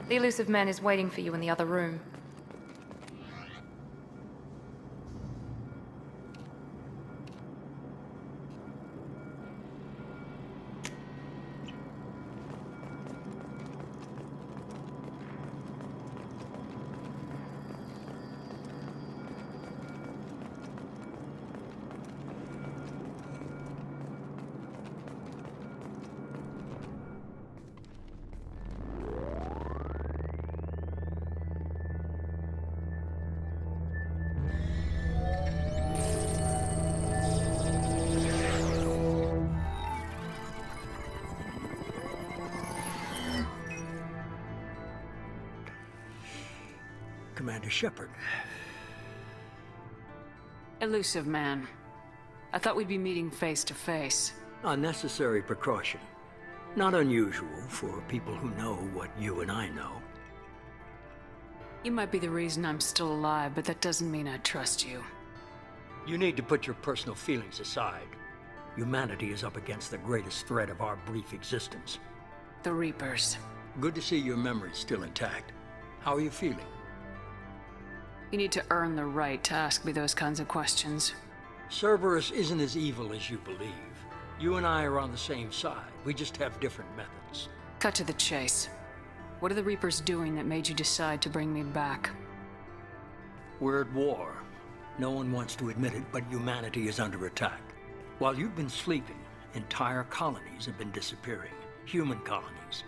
The elusive man is waiting for you in the other room. Commander Shepard. Elusive man. I thought we'd be meeting face to face. Unnecessary precaution. Not unusual for people who know what you and I know. You might be the reason I'm still alive, but that doesn't mean I trust you. You need to put your personal feelings aside. Humanity is up against the greatest threat of our brief existence. The Reapers. Good to see your memory's still intact. How are you feeling? You need to earn the right to ask me those kinds of questions. Cerberus isn't as evil as you believe. You and I are on the same side. We just have different methods. Cut to the chase. What are the Reapers doing that made you decide to bring me back? We're at war. No one wants to admit it, but humanity is under attack. While you've been sleeping, entire colonies have been disappearing. Human colonies.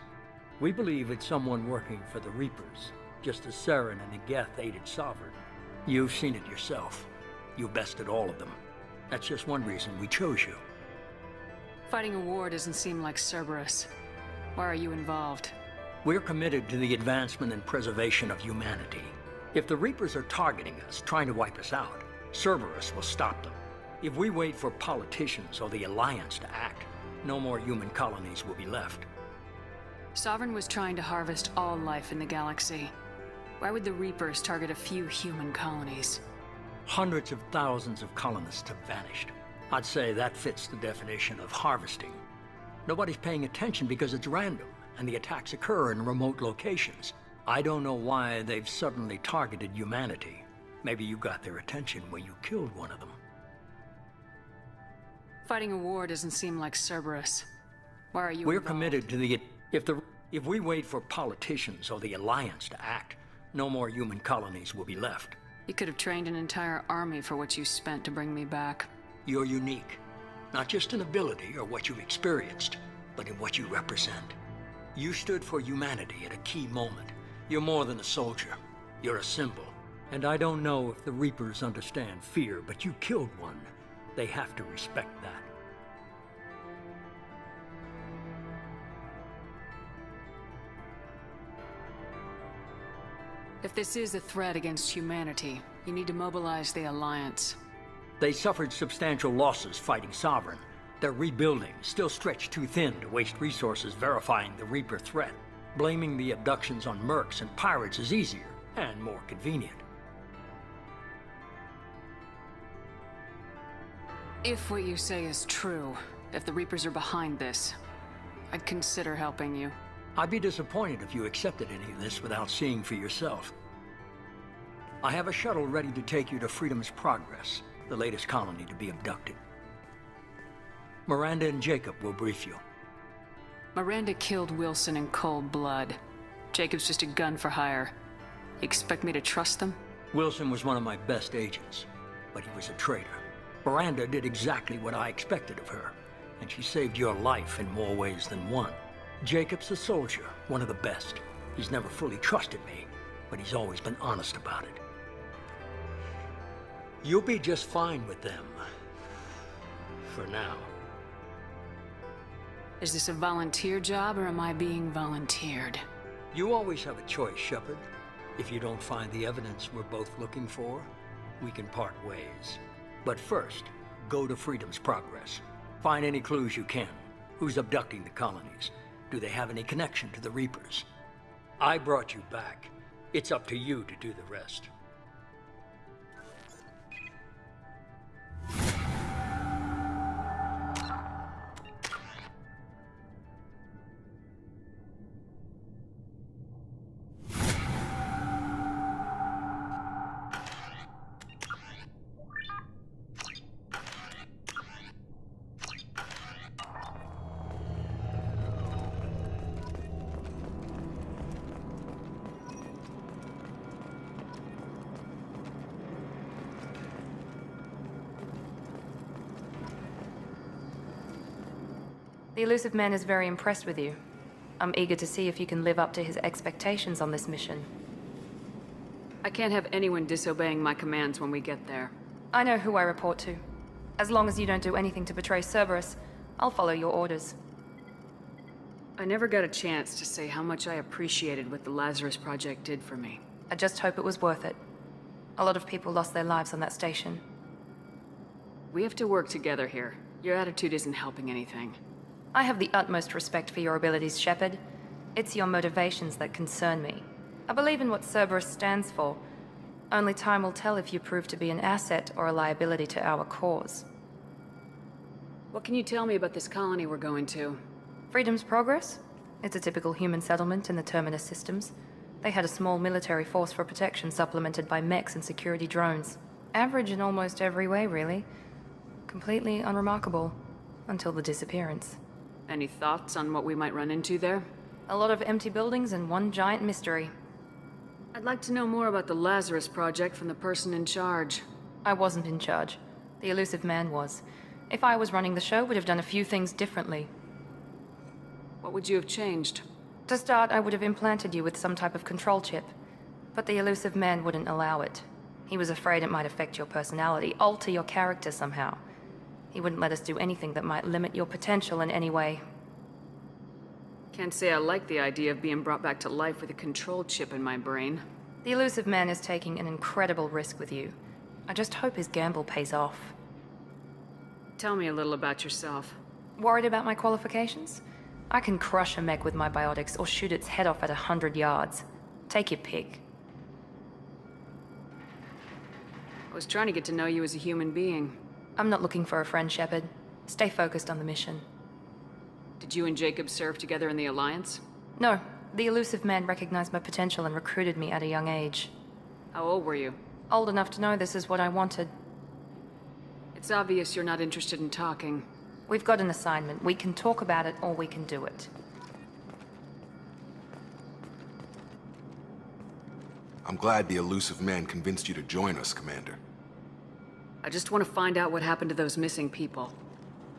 We believe it's someone working for the Reapers, just as Saren and Negeth aided Sovereign. You've seen it yourself. You bested all of them. That's just one reason we chose you. Fighting a war doesn't seem like Cerberus. Why are you involved? We're committed to the advancement and preservation of humanity. If the Reapers are targeting us, trying to wipe us out, Cerberus will stop them. If we wait for politicians or the Alliance to act, no more human colonies will be left. Sovereign was trying to harvest all life in the galaxy. Why would the Reapers target a few human colonies? Hundreds of thousands of colonists have vanished. I'd say that fits the definition of harvesting. Nobody's paying attention because it's random, and the attacks occur in remote locations. I don't know why they've suddenly targeted humanity. Maybe you got their attention when you killed one of them. Fighting a war doesn't seem like Cerberus. Why are you We're involved? committed to the... If we wait for politicians or the Alliance to act, no more human colonies will be left. You could have trained an entire army for what you spent to bring me back. You're unique. Not just in ability or what you've experienced, but in what you represent. You stood for humanity at a key moment. You're more than a soldier. You're a symbol. And I don't know if the Reapers understand fear, but you killed one. They have to respect that. If this is a threat against humanity, you need to mobilize the Alliance. They suffered substantial losses fighting Sovereign. They're rebuilding, still stretched too thin to waste resources verifying the Reaper threat. Blaming the abductions on mercs and pirates is easier and more convenient. If what you say is true, if the Reapers are behind this, I'd consider helping you. I'd be disappointed if you accepted any of this without seeing for yourself. I have a shuttle ready to take you to Freedom's Progress, the latest colony to be abducted. Miranda and Jacob will brief you. Miranda killed Wilson in cold blood. Jacob's just a gun for hire. You expect me to trust them? Wilson was one of my best agents, but he was a traitor. Miranda did exactly what I expected of her, and she saved your life in more ways than one. Jacob's a soldier, one of the best. He's never fully trusted me, but he's always been honest about it. You'll be just fine with them. For now. Is this a volunteer job, or am I being volunteered? You always have a choice, Shepard. If you don't find the evidence we're both looking for, we can part ways. But first, go to Freedom's Progress. Find any clues you can. Who's abducting the colonies? Do they have any connection to the Reapers? I brought you back. It's up to you to do the rest. The elusive man is very impressed with you. I'm eager to see if you can live up to his expectations on this mission. I can't have anyone disobeying my commands when we get there. I know who I report to. As long as you don't do anything to betray Cerberus, I'll follow your orders. I never got a chance to say how much I appreciated what the Lazarus Project did for me. I just hope it was worth it. A lot of people lost their lives on that station. We have to work together here. Your attitude isn't helping anything. I have the utmost respect for your abilities, Shepard. It's your motivations that concern me. I believe in what Cerberus stands for. Only time will tell if you prove to be an asset or a liability to our cause. What can you tell me about this colony we're going to? Freedom's Progress? It's a typical human settlement in the Terminus systems. They had a small military force for protection supplemented by mechs and security drones. Average in almost every way, really. Completely unremarkable. Until the disappearance. Any thoughts on what we might run into there? A lot of empty buildings and one giant mystery. I'd like to know more about the Lazarus Project from the person in charge. I wasn't in charge. The elusive man was. If I was running the show, would have done a few things differently. What would you have changed? To start, I would have implanted you with some type of control chip. But the elusive man wouldn't allow it. He was afraid it might affect your personality, alter your character somehow. He wouldn't let us do anything that might limit your potential in any way. Can't say I like the idea of being brought back to life with a control chip in my brain. The elusive man is taking an incredible risk with you. I just hope his gamble pays off. Tell me a little about yourself. Worried about my qualifications? I can crush a mech with my biotics or shoot its head off at 100 yards. Take your pick. I was trying to get to know you as a human being. I'm not looking for a friend, Shepard. Stay focused on the mission. Did you and Jacob serve together in the Alliance? No. The elusive man recognized my potential and recruited me at a young age. How old were you? Old enough to know this is what I wanted. It's obvious you're not interested in talking. We've got an assignment. We can talk about it or we can do it. I'm glad the elusive man convinced you to join us, Commander. I just want to find out what happened to those missing people.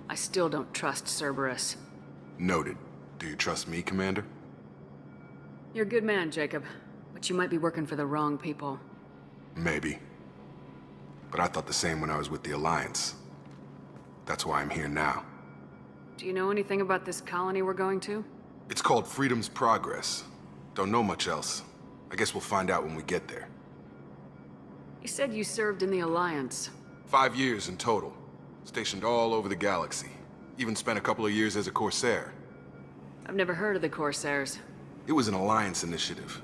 I still don't trust Cerberus. Noted. Do you trust me, Commander? You're a good man, Jacob. But you might be working for the wrong people. Maybe. But I thought the same when I was with the Alliance. That's why I'm here now. Do you know anything about this colony we're going to? It's called Freedom's Progress. Don't know much else. I guess we'll find out when we get there. You said you served in the Alliance. 5 years in total. Stationed all over the galaxy. Even spent a couple of years as a Corsair. I've never heard of the Corsairs. It was an Alliance initiative.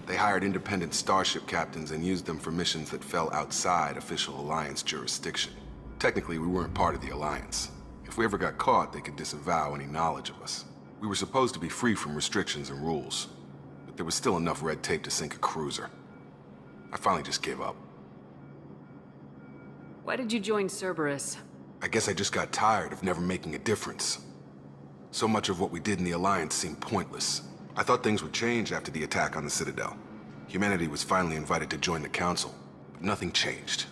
They hired independent starship captains and used them for missions that fell outside official Alliance jurisdiction. Technically, we weren't part of the Alliance. If we ever got caught, they could disavow any knowledge of us. We were supposed to be free from restrictions and rules, but there was still enough red tape to sink a cruiser. I finally just gave up. Why did you join Cerberus? I guess I just got tired of never making a difference. So much of what we did in the Alliance seemed pointless. I thought things would change after the attack on the Citadel. Humanity was finally invited to join the Council, but nothing changed.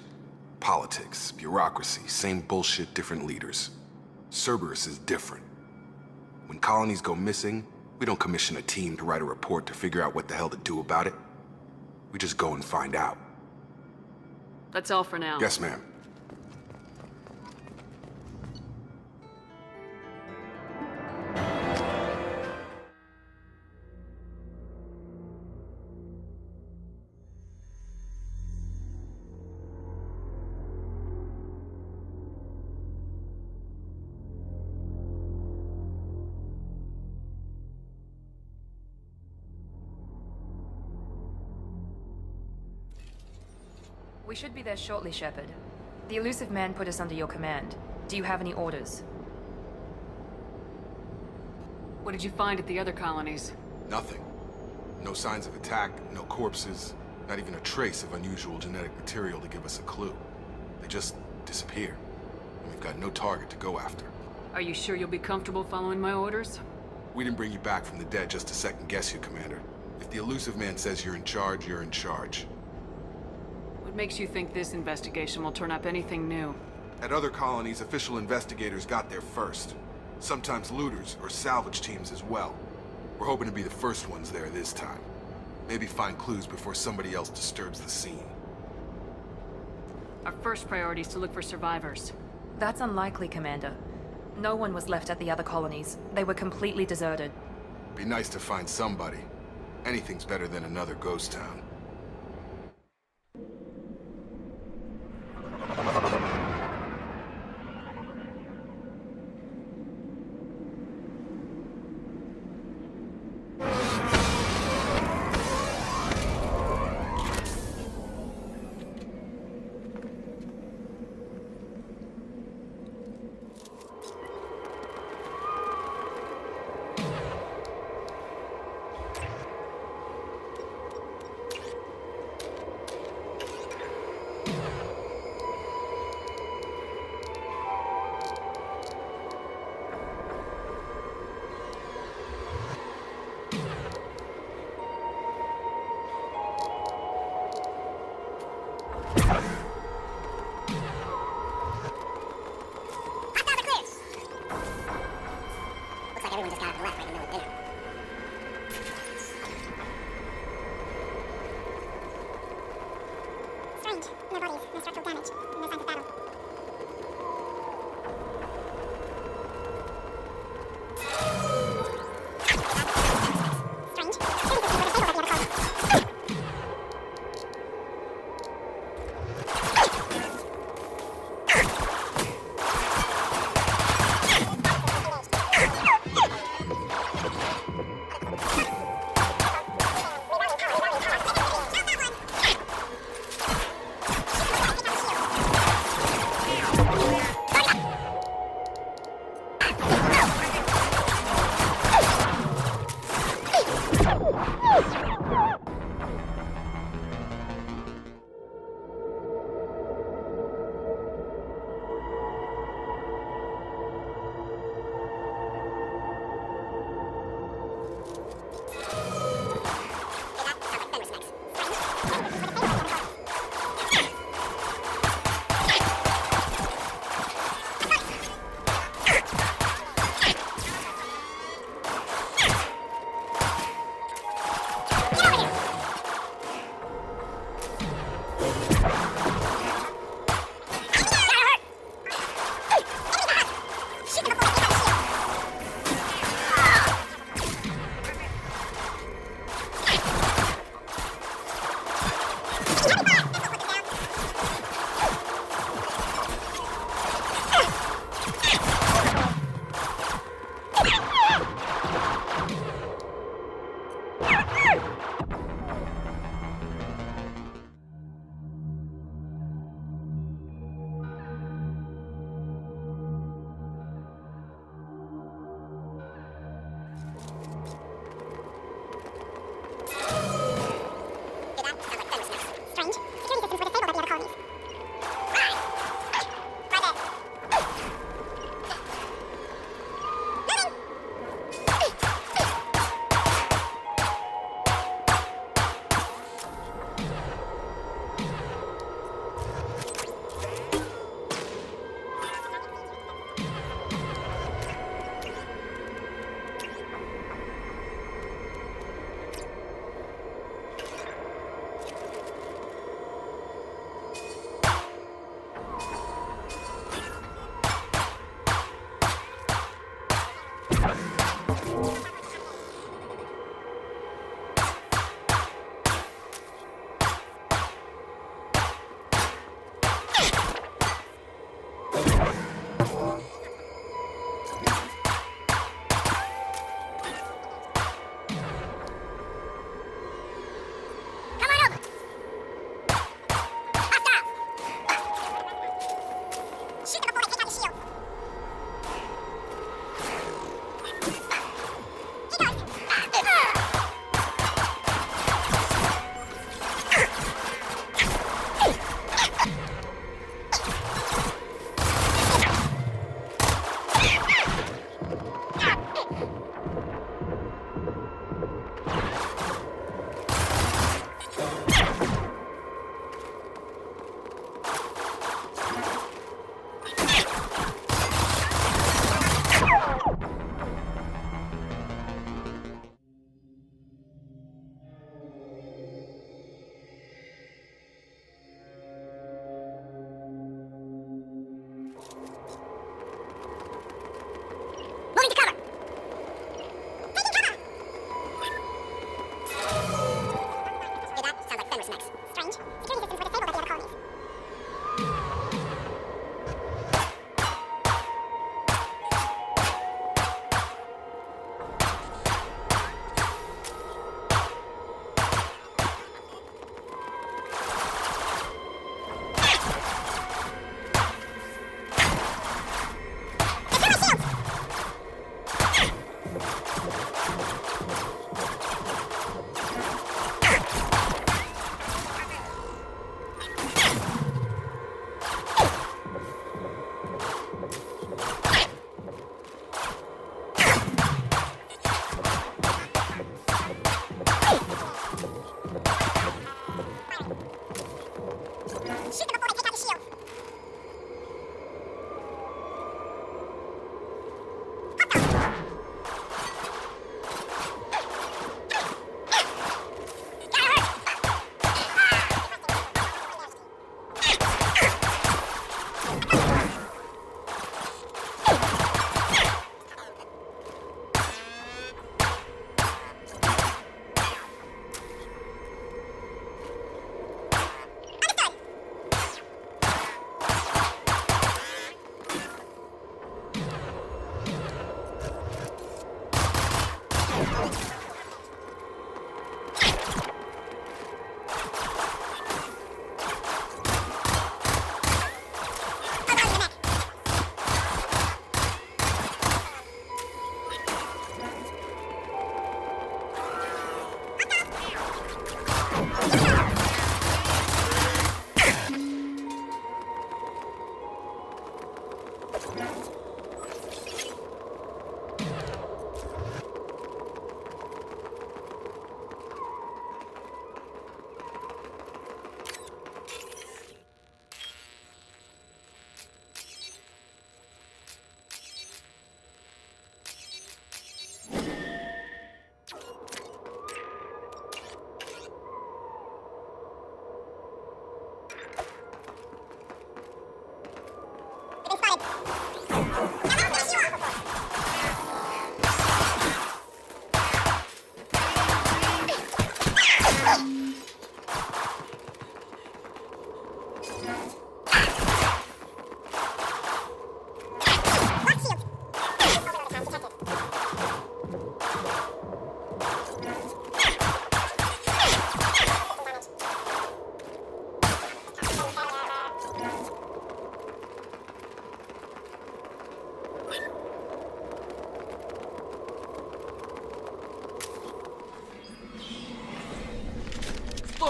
Politics, bureaucracy, same bullshit, different leaders. Cerberus is different. When colonies go missing, we don't commission a team to write a report to figure out what the hell to do about it. We just go and find out. That's all for now. Yes, ma'am. We should be there shortly, Shepard. The elusive man put us under your command. Do you have any orders? What did you find at the other colonies? Nothing. No signs of attack, no corpses, not even a trace of unusual genetic material to give us a clue. They just disappear. And we've got no target to go after. Are you sure you'll be comfortable following my orders? We didn't bring you back from the dead just to second guess you, Commander. If the elusive man says you're in charge, you're in charge. What makes you think this investigation will turn up anything new? At other colonies, official investigators got there first. Sometimes looters or salvage teams as well. We're hoping to be the first ones there this time. Maybe find clues before somebody else disturbs the scene. Our first priority is to look for survivors. That's unlikely, Commander. No one was left at the other colonies. They were completely deserted. Be nice to find somebody. Anything's better than another ghost town.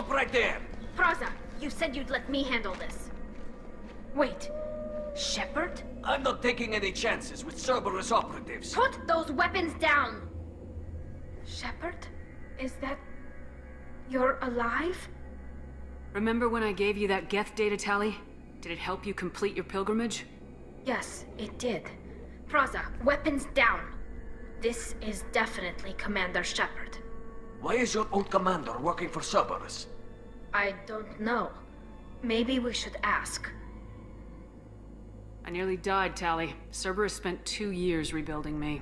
Stop right there! Praza, you said you'd let me handle this. Wait, Shepard? I'm not taking any chances with Cerberus operatives. Put those weapons down! Shepard? Is that... you're alive? Remember when I gave you that Geth data tally? Did it help you complete your pilgrimage? Yes, it did. Praza, weapons down. This is definitely Commander Shepard. Why is your old commander working for Cerberus? I don't know. Maybe we should ask. I nearly died, Tally. Cerberus spent 2 years rebuilding me.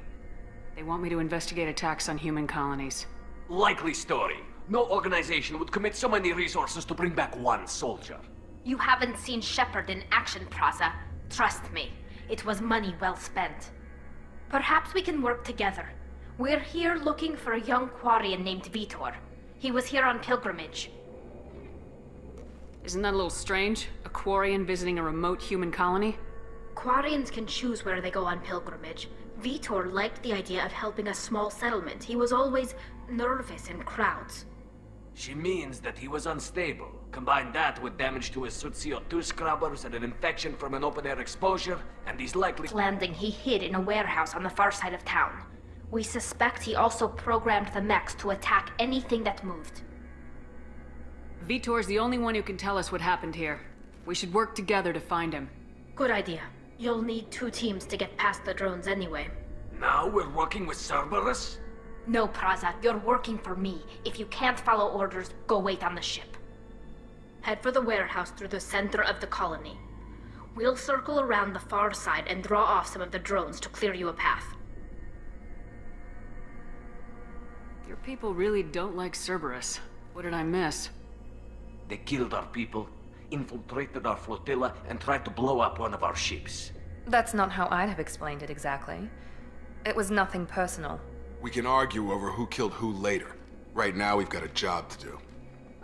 They want me to investigate attacks on human colonies. Likely story. No organization would commit so many resources to bring back one soldier. You haven't seen Shepard in action, Praza. Trust me, it was money well spent. Perhaps we can work together. We're here looking for a young Quarian named Vitor. He was here on pilgrimage. Isn't that a little strange? A Quarian visiting a remote human colony? Quarians can choose where they go on pilgrimage. Vitor liked the idea of helping a small settlement. He was always nervous in crowds. She means that he was unstable. Combine that with damage to his suit CO2 scrubbers and an infection from an open-air exposure, and he's likely... Landing he hid in a warehouse on the far side of town. We suspect he also programmed the mechs to attack anything that moved. Vitor's the only one who can tell us what happened here. We should work together to find him. Good idea. You'll need 2 teams to get past the drones anyway. Now we're working with Cerberus? No, Praza, you're working for me. If you can't follow orders, go wait on the ship. Head for the warehouse through the center of the colony. We'll circle around the far side and draw off some of the drones to clear you a path. Your people really don't like Cerberus. What did I miss? They killed our people, infiltrated our flotilla, and tried to blow up one of our ships. That's not how I'd have explained it exactly. It was nothing personal. We can argue over who killed who later. Right now, we've got a job to do.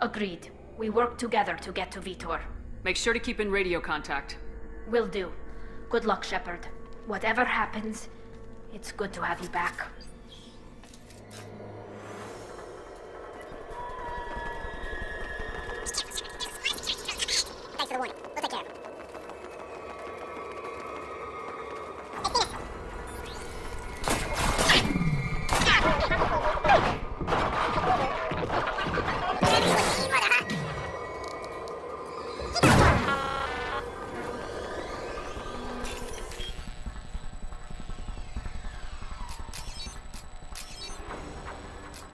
Agreed. We work together to get to Vitor. Make sure to keep in radio contact. Will do. Good luck, Shepard. Whatever happens, it's good to have you back. for the warning.